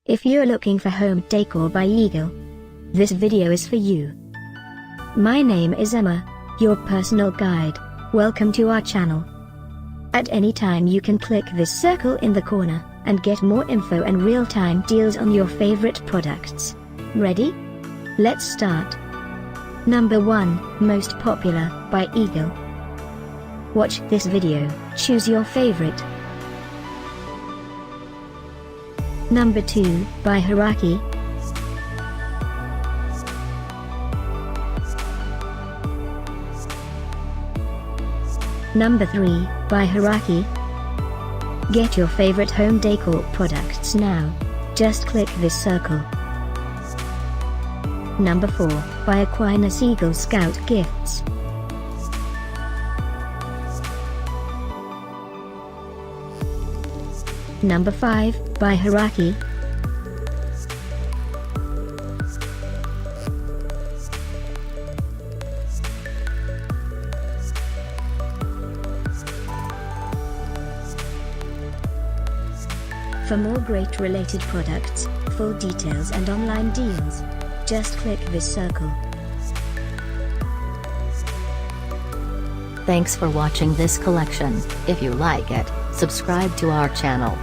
If you're looking for home decor by Eagle, this video is for you. My name is Emma, your personal guide. Welcome to our channel. At any time you can click this circle in the corner, and get more info and real-time deals on your favorite products. Ready? Let's start. Number 1, Most Popular, by Eagle. Watch this video, choose your favorite. Number 2, by Haraqi. Number 3, by Haraqi. Get your favorite home decor products now. Just click this circle. Number 4, by Aquinas Eagle Scout Gifts. Number 5, by Haraqi. For more great related products, full details and online deals, just click this circle. Thanks for watching this collection. If you like it, subscribe to our channel.